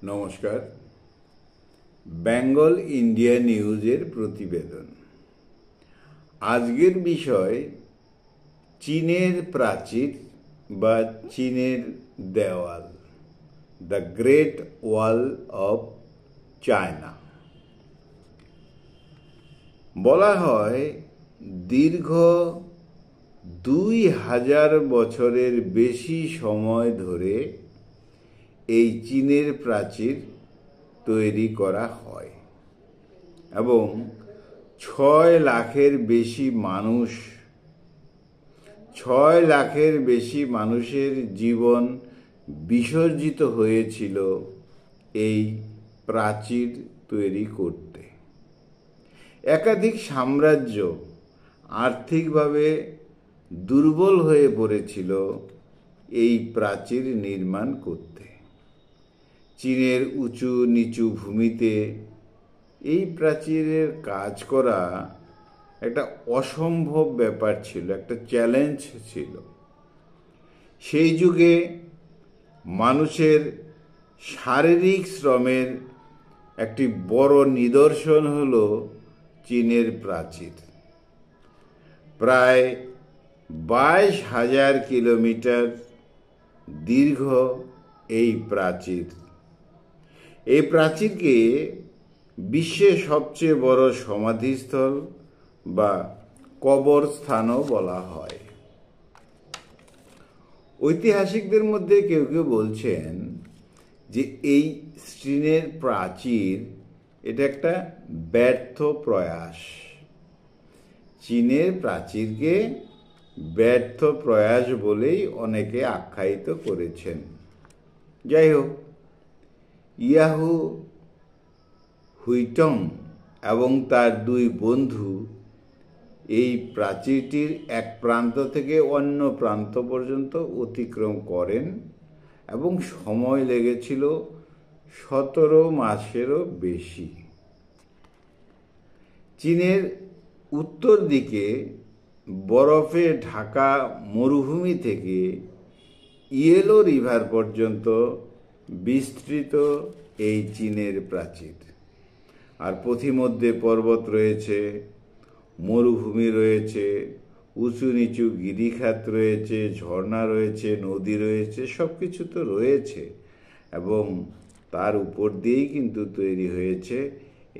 নমস্কার। বেঙ্গল ইন্ডিয়া নিউজের প্রতিবেদন। আজকের বিষয় চীনের প্রাচীর বা চীনের দেওয়াল, the great wall of China. বলা হয় দীর্ঘ 2000 বছরের বেশি সময় ধরে এই চীনের প্রাচীর তৈরি করা হয় এবং 6 লাখের বেশি মানুষের জীবন বিসর্জিত হয়েছিল এই প্রাচীর তৈরি করতে। একাধিক সাম্রাজ্য আর্থিকভাবে দুর্বল হয়ে পড়েছিল এই প্রাচীর নির্মাণ করতে। চীনের উঁচু নিচু ভূমিতে এই প্রাচীরের কাজ করা একটা অসম্ভব ব্যাপার ছিল, একটা চ্যালেঞ্জ ছিল। সেই যুগে মানুষের শারীরিক শ্রমের একটি বড় নিদর্শন হলো চীনের প্রাচীর। প্রায় 22,000 কিলোমিটার দীর্ঘ এই প্রাচীর। এই প্রাচীরকে বিশ্বের সবচেয়ে বড় সমাধিস্থল বা কবরস্থানও বলা হয়। ঐতিহাসিকদের মধ্যে কেউ কেউ বলছেন যে এই চীনের প্রাচীর এটা একটা ব্যর্থ প্রয়াস। চীনের প্রাচীরকে ব্যর্থ প্রয়াস বলেই অনেকে আখ্যায়িত করেছেন। যাই হোক, ইয়াহু হুইটং এবং তার 2 বন্ধু এই প্রাচীরটির এক প্রান্ত থেকে অন্য প্রান্ত পর্যন্ত অতিক্রম করেন এবং সময় লেগেছিল 17 মাসেরও বেশি। চীনের উত্তর দিকে বরফে ঢাকা মরুভূমি থেকে ইয়েলো রিভার পর্যন্ত বিস্তৃত এই চীনের প্রাচীর। আর পথিমধ্যে পর্বত রয়েছে, মরুভূমি রয়েছে, উঁচু নিচু গিরিখাত রয়েছে, ঝর্ণা রয়েছে, নদী রয়েছে, সব কিছু তো রয়েছে এবং তার উপর দিয়েই কিন্তু তৈরি হয়েছে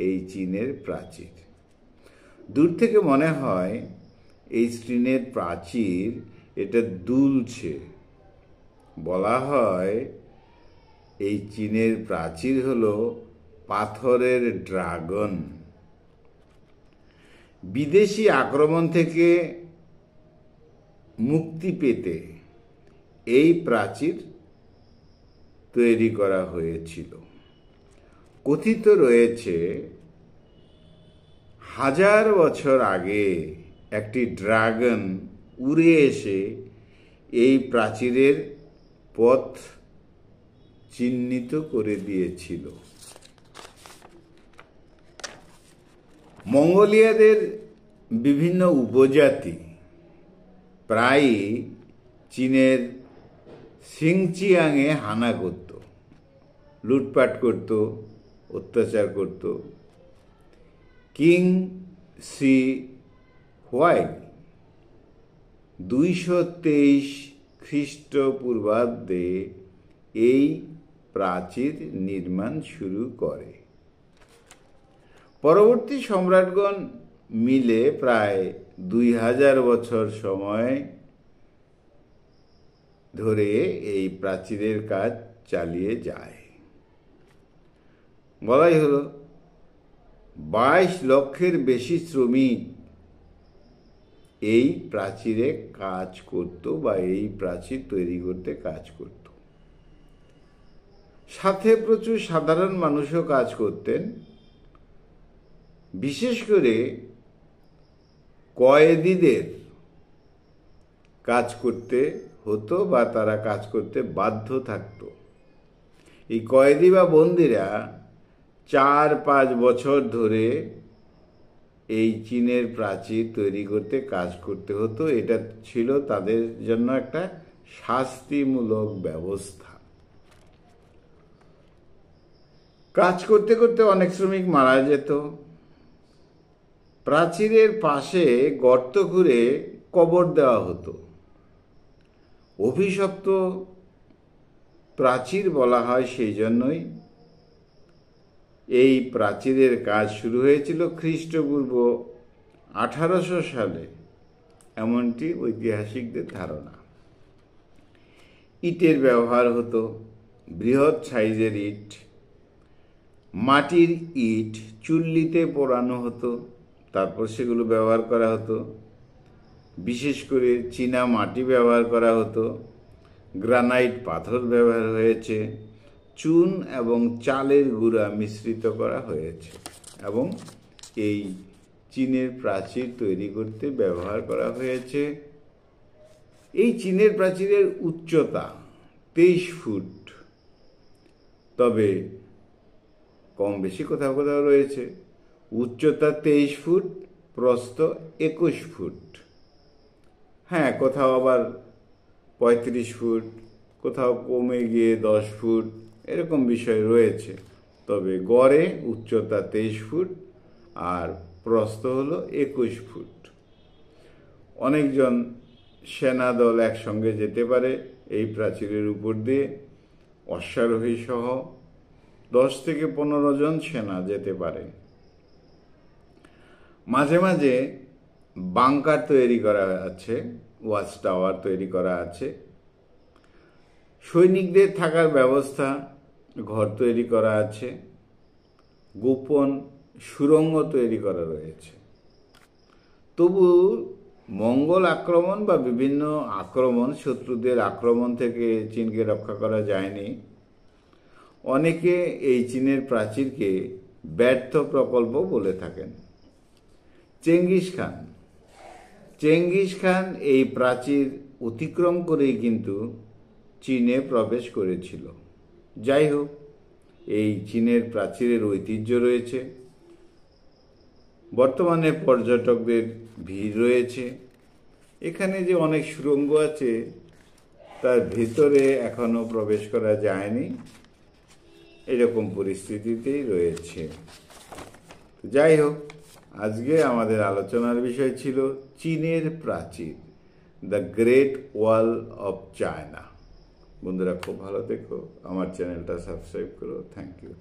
এই চীনের প্রাচীর। দূর থেকে মনে হয় এই চীনের প্রাচীর এটা দুলছে। বলা হয় এই চীনের প্রাচীর হলো পাথরের ড্রাগন। বিদেশি আক্রমণ থেকে মুক্তি পেতে এই প্রাচীর তৈরি করা হয়েছিল। কথিত রয়েছে 1000 বছর আগে একটি ড্রাগন উড়ে এসে এই প্রাচীরের পথ চিহ্নিত করে দিয়েছিল। মঙ্গোলিয়াদের বিভিন্ন উপজাতি প্রায়ই চীনের সিংচিয়াংয়ে হানা করত, লুটপাট করত, অত্যাচার করত। কিং সি হুয়াই 223 খ্রিস্টপূর্বাব্দে এই প্রাচীর নির্মাণ শুরু করে। পরবর্তী সম্রাটগণ মিলে প্রায় 2000 বছর সময় ধরে এই প্রাচীরের কাজ চালিয়ে যায়। বলাই হলো 22 লক্ষের বেশি শ্রমিক এই প্রাচীরে কাজ করত বা এই প্রাচীর তৈরি করতে কাজ করত। সাথে প্রচুর সাধারণ মানুষও কাজ করতেন। বিশেষ করে কয়েদিদের কাজ করতে হতো বা তারা কাজ করতে বাধ্য থাকত। এই কয়েদি বা বন্দীরা 4-5 বছর ধরে এই চীনের প্রাচীর তৈরি করতে কাজ করতে হতো। এটা ছিল তাদের জন্য একটা শাস্তিমূলক ব্যবস্থা। কাজ করতে করতে অনেক শ্রমিক মারা যেত। প্রাচীরের পাশে গর্ত খুঁড়ে কবর দেওয়া হতো। অভিশপ্ত প্রাচীর বলা হয় সেই জন্যই। এই প্রাচীরের কাজ শুরু হয়েছিল খ্রিস্টপূর্ব 1800 সালে, এমনটি ঐতিহাসিকদের ধারণা। ইটের ব্যবহার হতো, বৃহৎ সাইজের ইট। মাটির ইট চুল্লিতে পোড়ানো হতো, তারপর সেগুলো ব্যবহার করা হতো। বিশেষ করে চীনা মাটি ব্যবহার করা হতো, গ্রানাইট পাথর ব্যবহার হয়েছে, চুন এবং চালের গুঁড়া মিশ্রিত করা হয়েছে এবং এই চীনের প্রাচীর তৈরি করতে ব্যবহার করা হয়েছে। এই চীনের প্রাচীরের উচ্চতা 23 ফুট, তবে কম বেশি কোথাও কোথাও রয়েছে। উচ্চতা 23 ফুট, প্রস্থ 21 ফুট। হ্যাঁ, কোথাও আবার 35 ফুট, কোথাও কমে গিয়ে 10 ফুট, এরকম বিষয় রয়েছে। তবে গড়ে উচ্চতা 23 ফুট আর প্রস্থ হলো 21 ফুট। অনেকজন সেনা দল একসঙ্গে যেতে পারে এই প্রাচীরের উপর দিয়ে, অশ্বারোহী সহ 10 থেকে 15 জন সেনা যেতে পারে। মাঝে মাঝে বাংকার তৈরি করা আছে, ওয়াচ টাওয়ার তৈরি করা আছে। সৈনিকদের থাকার ব্যবস্থা, ঘর তৈরি করা আছে, গোপন সুড়ঙ্গ তৈরি করা রয়েছে। তবু মঙ্গল আক্রমণ বা বিভিন্ন আক্রমণ, শত্রুদের আক্রমণ থেকে চীনকে রক্ষা করা যায়নি। অনেকে এই চীনের প্রাচীরকে ব্যর্থ প্রকল্প বলে থাকেন। চেঙ্গিস খান এই প্রাচীর অতিক্রম করেই কিন্তু চীনে প্রবেশ করেছিল। যাই হোক, এই চীনের প্রাচীরের ঐতিহ্য রয়েছে। বর্তমানে পর্যটকদের ভিড় রয়েছে। এখানে যে অনেক সুড়ঙ্গ আছে তার ভিতরে এখনো প্রবেশ করা যায়নি, এরকম পরিস্থিতিতেই রয়েছে। যাই হোক, আজকে আমাদের আলোচনার বিষয় ছিল চীনের প্রাচীর, the great wall of China. বন্ধুরা, খুব ভালো থেকো, আমার চ্যানেলটা সাবস্ক্রাইব করো। Thank you.